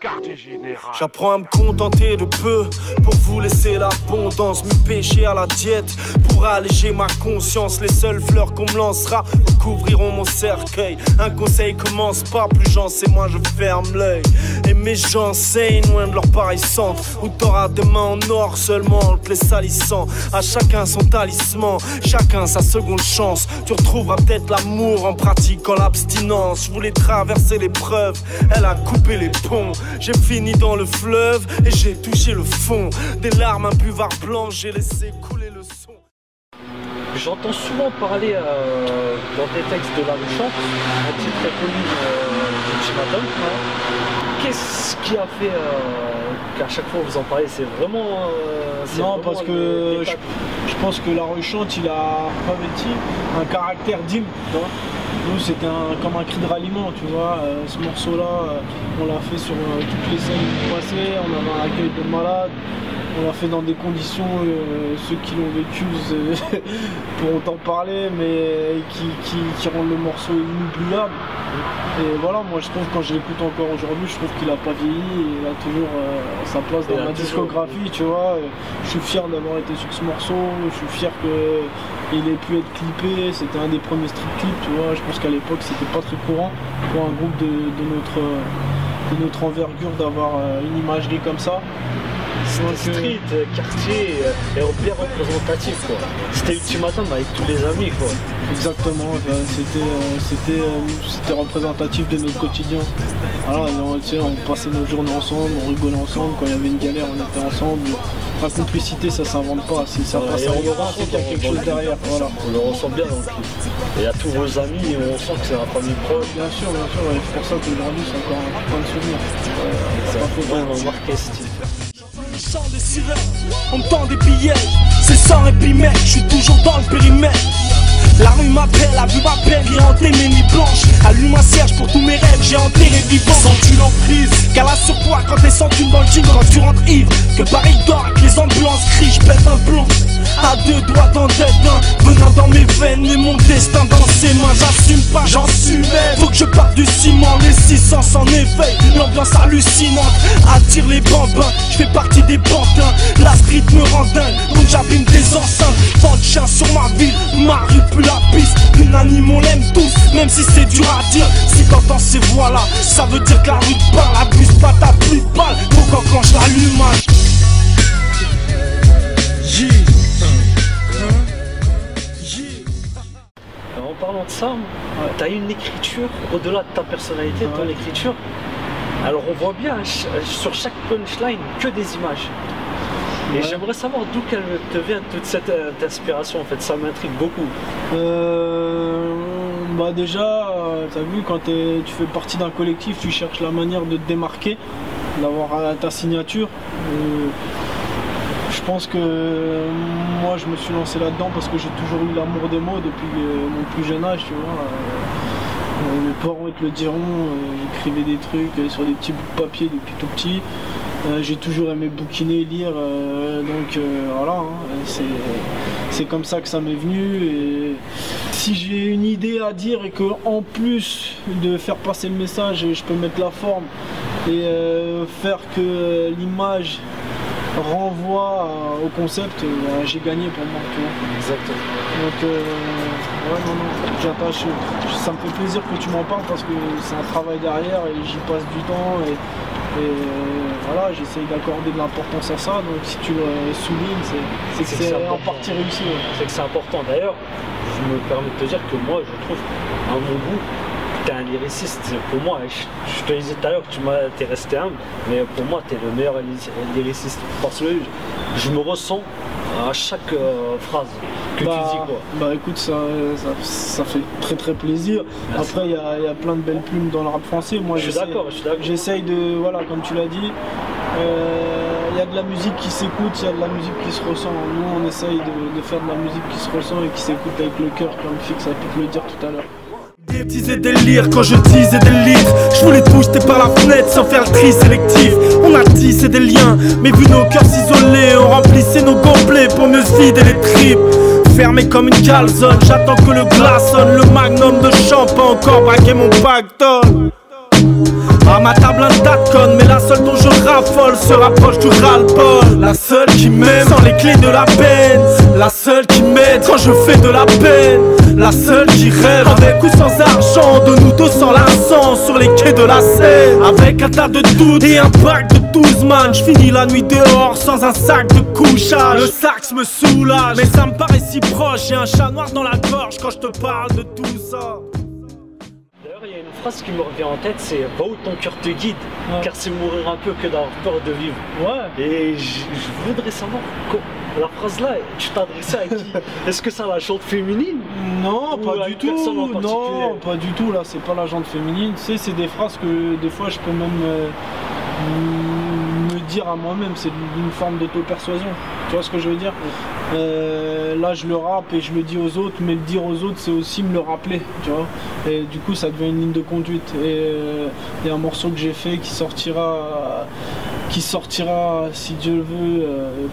Quartier général. J'apprends à me contenter de peu pour vous laisser l'abondance, me pêcher à la diète pour alléger ma conscience. Les seules fleurs qu'on me lancera recouvriront mon cercueil. Un conseil commence pas, plus j'en sais moins je ferme l'œil. Et mes gens saignent loin de leur pareil centre, où t'auras des mains en or seulement en te les salissant. À chacun son talisman, chacun sa seconde chance. Tu retrouveras peut-être l'amour en pratiquant l'abstinence. Je voulais traverser l'épreuve, elle a coupé les ponts. J'ai fini dans le fleuve et j'ai touché le fond. Des larmes, un buvard blanc, j'ai laissé couler le son. J'entends souvent parler dans des textes de La Rue Chante, un titre très connu d'Ultimatum. Qu'est-ce qui a fait qu'à chaque fois vous en parlez, c'est vraiment... non, parce que je pense que La Rue Chante, il a revêti un caractère d'hymne. Nous, c'était comme un cri de ralliement, tu vois. Ce morceau-là, on l'a fait sur toutes les scènes passées, on avait un accueil de malades. On l'a fait dans des conditions, ceux qui l'ont vécu pourront en parler, mais qui rendent le morceau inoubliable. Et voilà, moi je trouve, quand je l'écoute encore aujourd'hui, je trouve qu'il n'a pas vieilli, il a toujours sa place dans ma discographie, tu vois. Je suis fier d'avoir été sur ce morceau, je suis fier qu'il ait pu être clippé, c'était un des premiers street clips, tu vois. Je pense qu'à l'époque c'était pas très courant pour un groupe de notre envergure d'avoir une imagerie comme ça. C'était street, quartier et bien représentatif quoi. C'était Ultimatum avec tous les amis quoi. Exactement, c'était représentatif de notre quotidien. Voilà, on passait nos journées ensemble, on rigolait ensemble, quand il y avait une galère on était ensemble. La complicité ça s'invente pas, si ça passe à rien, c'est qu'il y a quelque chose derrière. Voilà. On le ressent bien dans le clip. Et à tous vos amis, on sent que c'est la famille proche. Bien sûr, et c'est pour ça qu'aujourd'hui c'est encore un point de souvenir. Ça va vraiment marquer ce style. Chant des sirènes, on me tend des billets. C'est sans répit mec, je suis toujours dans le périmètre. La rue m'appelle, la vue m'appelle, j'ai hanté mes nuits blanches. Allume un cierge pour tous mes rêves, j'ai enterré vivant. Sens-tu l'emprise qu'elle a sur toi quand t'es senti dans le jean, quand tu rentres ivre. Que Paris dort et que les ambulances crient, je pète un plomb. À deux doigts dans d'un, venant dans mes veines, mais mon destin dans ses mains. J'assume pas, j'en suis faut que je parte du ciment, les 600 en éveil. L'ambiance hallucinante attire les bambins, je fais partie des pantins. La street me rend dingue, donc j'abîme des enceintes. Vent de chien sur ma ville, ma rue pue la piste. Unanime on l'aime tous, même si c'est dur à dire. Si t'entends ces voix là, ça veut dire que la rue te parle. Abuse pas ta plus pâle, faut qu'enclenche l'allumage. En parlant de ça, t'as une écriture au-delà de ta personnalité, de ton écriture. Alors on voit bien sur chaque punchline que des images. Et j'aimerais savoir d'où qu'elle te vient toute cette inspiration en fait, ça m'intrigue beaucoup. Bah déjà, t'as vu, quand tu fais partie d'un collectif, tu cherches la manière de te démarquer, d'avoir ta signature. Je pense que moi je me suis lancé là-dedans parce que j'ai toujours eu l'amour des mots depuis mon plus jeune âge, tu vois. Mes parents ils te le diront, j'écrivais des trucs sur des petits bouts de papier depuis tout petit. J'ai toujours aimé bouquiner, lire, donc voilà, hein, c'est comme ça que ça m'est venu. Et si j'ai une idée à dire et que en plus de faire passer le message, je peux mettre la forme et faire que l'image renvoie au concept, j'ai gagné pour moi, tu vois. Exactement. Donc ouais, non, j'attache, ça me fait plaisir que tu m'en parles parce que c'est un travail derrière et j'y passe du temps et voilà, j'essaye d'accorder de l'importance à ça, donc si tu le soulignes, c'est que c'est en partie réussi. Ouais. C'est que c'est important. D'ailleurs, je me permets de te dire que moi, je trouve, à mon goût, t'es un lyriciste. Pour moi, je te disais tout à l'heure que t'es resté humble, mais pour moi, t'es le meilleur lyriciste. Parce que je me ressens à chaque phrase que tu dis quoi. Bah écoute, ça fait très très plaisir. Merci. Après, il y a plein de belles plumes dans le rap français. Moi, je suis d'accord. J'essaye de, voilà, comme tu l'as dit, il y a de la musique qui s'écoute, il y a de la musique qui se ressent. Nous, on essaye de faire de la musique qui se ressent et qui s'écoute avec le cœur, comme Fix a pu te le dire tout à l'heure. Bêtises et délire quand je disais des livres. Je voulais tout jeter par la fenêtre sans faire le tri sélectif. On a tissé des liens, mais vu nos cœurs s'isoler, on remplissait nos complets pour mieux se vider les tripes. fermé comme une calzone. J'attends que le glace sonne, le magnum de champagne encore braquer mon pactole. À ma table un datcon, mais la seule dont je raffole se rapproche du ras-le-bol. La seule qui m'aime sans les clés de la peine. La seule qui m'aide quand je fais de la peine. La seule qui rêve avec ou sans argent, de nous deux sans l'argent sur les quais de la Seine. Avec un tas de doutes et un pack de 12 man, je finis la nuit dehors sans un sac de couchage. Le sax me soulage, mais ça me paraît si proche. J'ai un chat noir dans la gorge quand je te parle de tout ça. D'ailleurs, il y a une phrase qui me revient en tête, c'est « Va où ton cœur te guide, car c'est mourir un peu que d'avoir peur de vivre. » Ouais. Et je voudrais savoir, la phrase là, tu t'adressais à qui? Est-ce que c'est la jante féminine? Non, Ou pas à du une tout. personne en particulier? Non, pas du tout. Là, c'est pas la jante féminine. Tu sais, c'est des phrases que des fois je peux même me dire à moi-même. C'est d'une forme d'auto-persuasion. Tu vois ce que je veux dire? Là, je le rappe et je le dis aux autres, mais le dire aux autres, c'est aussi me le rappeler. Tu vois? Et du coup, ça devient une ligne de conduite. Et il y a un morceau que j'ai fait qui sortira, si Dieu le veut,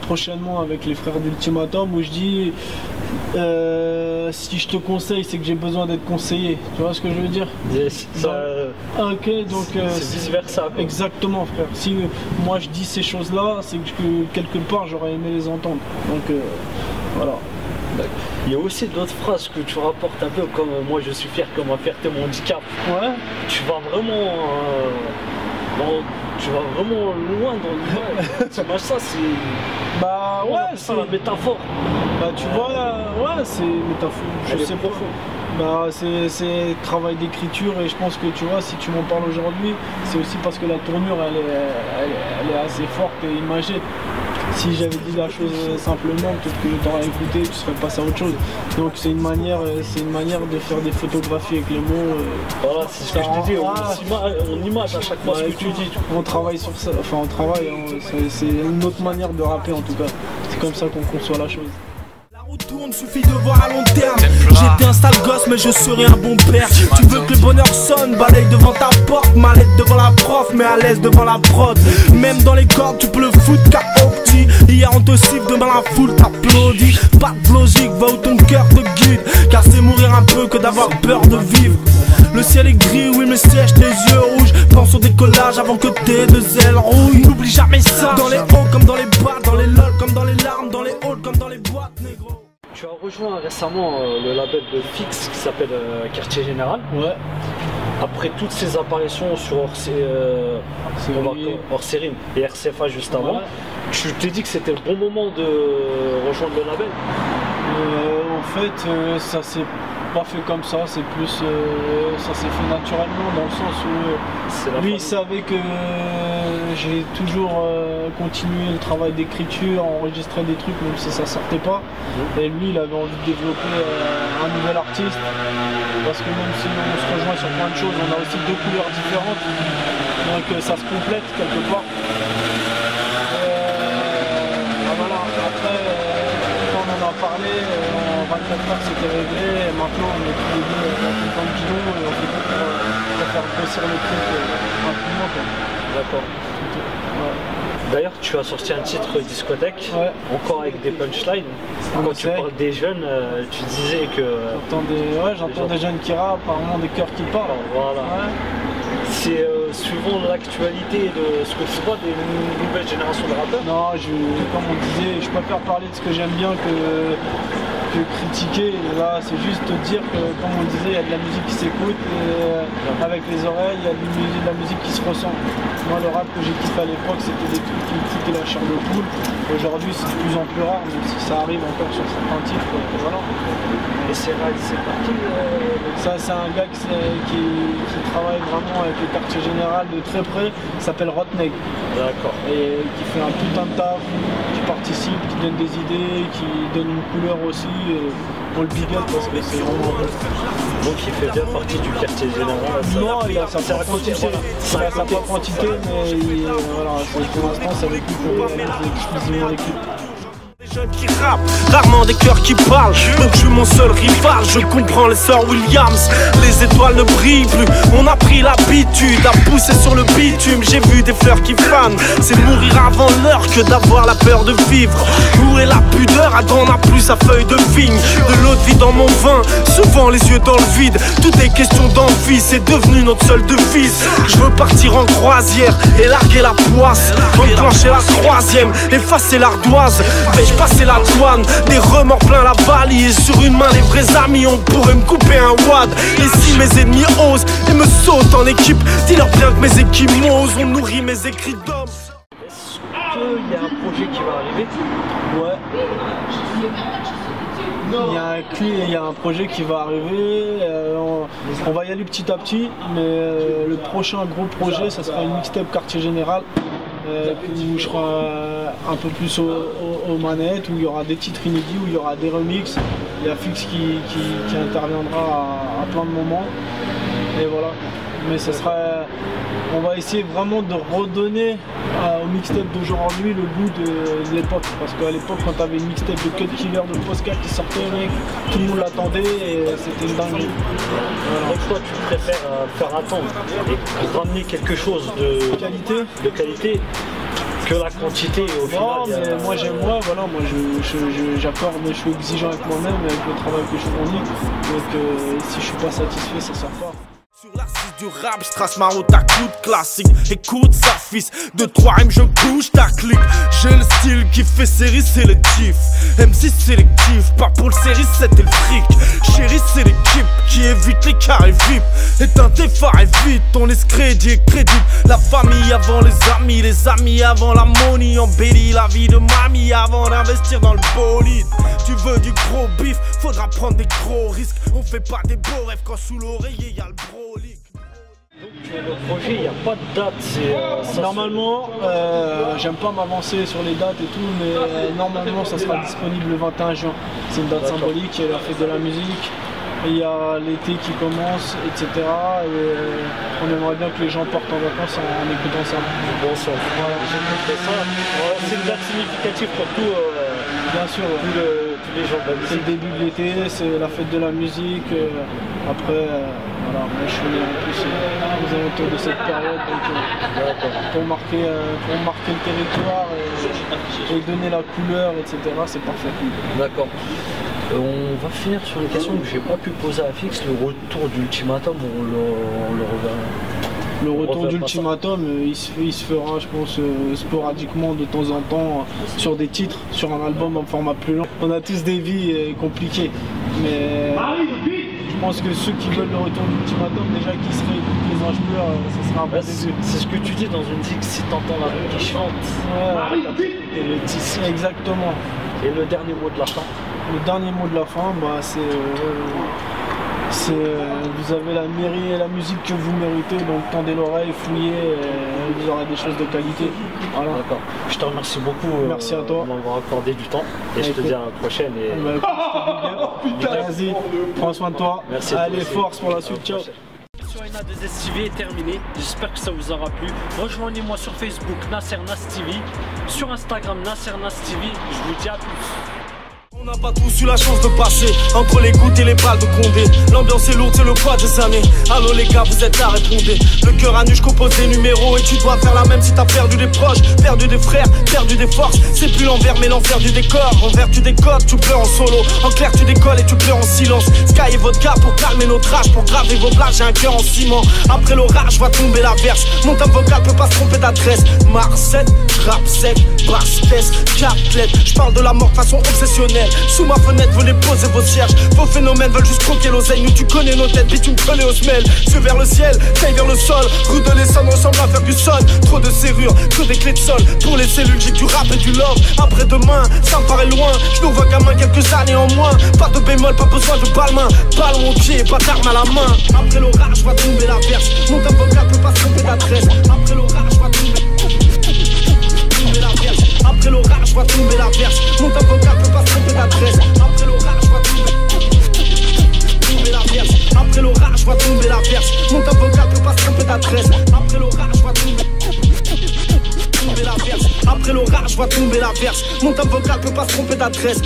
prochainement avec les frères d'Ultimatum, où je dis si je te conseille, c'est que j'ai besoin d'être conseillé. Tu vois ce que je veux dire? Ok, donc c'est vice versa. Exactement, frère. Si moi je dis ces choses-là, c'est que quelque part j'aurais aimé les entendre. Donc voilà. Il y a aussi d'autres phrases que tu rapportes un peu comme moi je suis fier que ma fierté mon handicap. Ouais. Tu vas vraiment loin dans l'image. Ça c'est. Bah ouais, c'est la métaphore. Bah tu vois, ouais, c'est métaphore. Je sais pas. Bah c'est travail d'écriture et je pense que tu vois, si tu m'en parles aujourd'hui, c'est aussi parce que la tournure elle est assez forte et imagée. Si j'avais dit la chose simplement, peut-être que tu aurais écouté, tu serais passé à autre chose. Donc c'est une manière de faire des photographies avec les mots. Voilà, c'est ce que je te dis, on image à chaque fois ce que tu dis. On travaille sur ça, enfin on travaille, c'est une autre manière de rapper en tout cas. C'est comme ça qu'on conçoit la chose. Tourne, suffit de voir à long terme. J'étais un sale gosse mais je serai un bon père. Tu veux que le bonheur sonne, balaye devant ta porte. Mallette devant la prof mais à l'aise devant la prod. Même dans les cordes tu peux le foutre KO petit. Hier on te siffle, demain la foule t'applaudit. Pas de logique, va où ton cœur te guide. Car c'est mourir un peu que d'avoir peur de vivre. Le ciel est gris, oui mais sèche tes yeux rouges. Pense au décollage avant que tes deux ailes rouillent. N'oublie jamais ça. Dans les hauts comme dans les bas, dans les lol comme dans les larmes, dans les halls comme dans les boîtes, négro. Tu as rejoint récemment le label de Fix qui s'appelle Quartier Général. Ouais. Après toutes ces apparitions sur hors série et RCFA juste avant, tu t'es dit que c'était le bon moment de rejoindre le label? En fait, ça s'est pas fait comme ça, c'est plus ça s'est fait naturellement dans le sens où lui il savait que j'ai toujours continué le travail d'écriture, enregistrer des trucs même si ça sortait pas. Et lui il avait envie de développer un nouvel artiste parce que même si on se rejoint sur plein de choses, on a aussi deux couleurs différentes, donc ça se complète quelque part. Voilà, après quand on en a parlé, en 24 heures c'était réglé, et maintenant on est tous les deux dans le guidon et on fait tout pour faire grossir le truc rapidement. D'accord. Ouais. D'ailleurs, tu as sorti un titre discothèque, encore avec des punchlines. Quand tu parles des jeunes, tu disais que. J'entends des jeunes qui rappent, apparemment des cœurs qui parlent. Voilà. Ouais. C'est suivant l'actualité de ce que tu vois des nouvelles générations de rappeurs? Non, comme on disait, je préfère parler de ce que j'aime bien que critiquer. Là, c'est juste te dire que, comme on disait, il y a de la musique qui s'écoute avec les oreilles, il y a de la musique qui se ressent. Moi, le rap que j'ai kiffé à l'époque, c'était des trucs qui me foutaient la chair de poule. Aujourd'hui, c'est de plus en plus rare, même si ça arrive encore sur certains titres. Voilà. Et c'est par qui Ça, c'est un gars qui travaille vraiment avec le quartier général de très près, qui s'appelle Rotneg. D'accord. Et qui fait un putain de taf, qui participe, qui donne des idées, qui donne une couleur aussi. On le big up parce que c'est vraiment bon. Donc il fait bien partie du quartier général. Non, il a sa propre entité. Il a sa propre entité, mais voilà, pour l'instant, c'est avec lui qu'on réalise exclusivement l'équipe. Qui rappe, rarement des cœurs qui parlent. Donc je suis mon seul rival, je comprends les sœurs Williams. Les étoiles ne brillent plus, on a pris l'habitude à pousser sur le bitume. J'ai vu des fleurs qui fanent, c'est mourir avant l'heure que d'avoir la peur de vivre. Où est la pudeur, Adam n'a plus sa feuille de vigne. De l'eau de vie dans mon vin, souvent les yeux dans le vide. Tout est question d'envie, c'est devenu notre seule devise. Je veux partir en croisière et larguer la poisse, enclencher la troisième, effacer l'ardoise. Vais-je passer la douane, des remords plein la valise. Sur une main les vrais amis, on pourrait me couper un wad. Et si mes ennemis osent et me sautent en équipe, dis-leur bien que mes équimaux ont nourri mes écrits d'hommes. Est-ce qu'il y a un projet qui va arriver? Ouais. Il y a un projet qui va arriver, on va y aller petit à petit, mais le prochain gros projet, ça sera une mixtape quartier général, où je serai un peu plus aux manettes, où il y aura des titres inédits, où il y aura des remixes. Il y a Fix qui interviendra à plein de moments, et voilà. Mais ce sera, on va essayer vraiment de redonner au mixtape d'aujourd'hui le goût de l'époque, parce qu'à l'époque quand t'avais une mixtape de Cut Killer de Posca qui sortait, mec, tout le monde l'attendait et c'était une dinguerie. Donc toi tu préfères faire attendre et ramener quelque chose de qualité que la quantité au final. Non, mais moi j'aime, voilà, moi j'accorde, je suis exigeant avec moi-même, avec le travail que je fournis, donc si je suis pas satisfait, ça sort pas. Sur l'assise du rap, je trace ma route à coups de classique. Écoute ça fils, de 3 rimes je bouge ta clique. J'ai le style qui fait série sélectif, MC sélectif, pas pour le série c'était le fric. Chérie c'est l'équipe qui évite les carrés VIP. Éteins tes phares et vite, ton escrédit est crédible. La famille avant les amis avant la money. Embellit la vie de mamie avant d'investir dans le bolide. Tu veux du gros bif, faudra prendre des gros risques. On fait pas des beaux rêves quand sous l'oreiller y a le brolic. Donc le projet, il n'y a pas de date. Normalement, j'aime pas m'avancer sur les dates et tout, mais normalement ça sera disponible le 21 juin. C'est une date symbolique, il y a la fête de la musique, il y a l'été qui commence, etc. Et on aimerait bien que les gens partent en vacances en écoutant ça. Bon sang, voilà, j'ai compris ça. C'est une date significative pour tout. Bien sûr, tous les gens de la musique. C'est le début de l'été, c'est la fête de la musique. Après, voilà, moi je suis en plus aux alentours de cette période, donc pour marquer le territoire et donner la couleur, etc. C'est parfait. D'accord. On va finir sur une question que j'ai pas pu poser à Fix, le retour d'Ultimatum, on le reverra. Le retour d'Ultimatum, il se fera, je pense, sporadiquement de temps en temps sur des titres, sur un album en format plus long. On a tous des vies compliquées, mais je pense que ceux qui veulent le retour d'Ultimatum, déjà qui se réécoutent les anges pleurent, ce sera un bon début. C'est ce que tu dis dans une musique, si t'entends la voix qui chante, et le tissu. Exactement. Et le dernier mot de la fin? Le dernier mot de la fin, bah, c'est vous avez la mairie et la musique que vous méritez, donc tendez l'oreille, fouillez, et vous aurez des choses de qualité. Voilà. D'accord. Je te remercie beaucoup. Merci à toi. De m'avoir accordé du temps. Et je te dis à la prochaine. Vas-y, prends soin de toi. Merci. Allez, force pour la suite. Ciao. L'émission NA2S TV est terminée. J'espère que ça vous aura plu. Rejoignez-moi sur Facebook Nasser Nas TV, sur Instagram Nasser Nas TV. Je vous dis à plus. On n'a pas tous eu la chance de passer entre les gouttes et les balles de Condé. L'ambiance est lourde, c'est le poids des années. Allô les gars, vous êtes là, répondez. Le cœur à nu, je compose des numéros. Et tu dois faire la même si t'as perdu des proches, perdu des frères, perdu des forces. C'est plus l'envers mais l'envers du décor. Envers tu décodes, tu pleures en solo. En clair tu décolles et tu pleures en silence. Sky et vodka pour calmer notre rage. Pour graver vos blagues, j'ai un cœur en ciment. Après l'orage, va tomber la verse. Mon temps vocal peut pas se tromper d'adresse. Marseille, rap sec, basse caisse, 4 lettres. Je parle de la mort de façon obsessionnelle. Sous ma fenêtre, venez poser vos cierges. Vos phénomènes veulent juste croquer l'oseille. Nous tu connais nos têtes, puis tu me connais aux semelles. Yeux vers le ciel, taille vers le sol. Rue de l'Essonne ressemble à faire du sol. Trop de serrures, que des clés de sol. Pour les cellules, j'ai du rap et du love. Après demain, ça me paraît loin. Je nous vois gamin quelques années en moins. Pas de bémol, pas besoin de balmain. Ballon au pied, pas d'arme à la main. Après l'orage, va tomber la verse. Mon temps vocal peut pas se tromper d'adresse. Après l'orage, va tomber la verse. Après l'orage, va tomber la verse. Mon temps vocal peut pas se tromper d'adresse. Après l'orage, va tomber la verse. Après l'orage, va tomber la verse. Mon temps vocal peut pas se tromper d'adresse. Après l'orage, va tomber la verse. Après l'orage, vois tomber la verse. Mon top vocal peut pas se tromper d'adresse.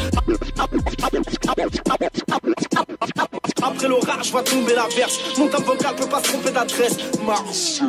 Après l'orage, je vois tomber la verse. Mon top vocal peut pas se tromper d'adresse. Mars.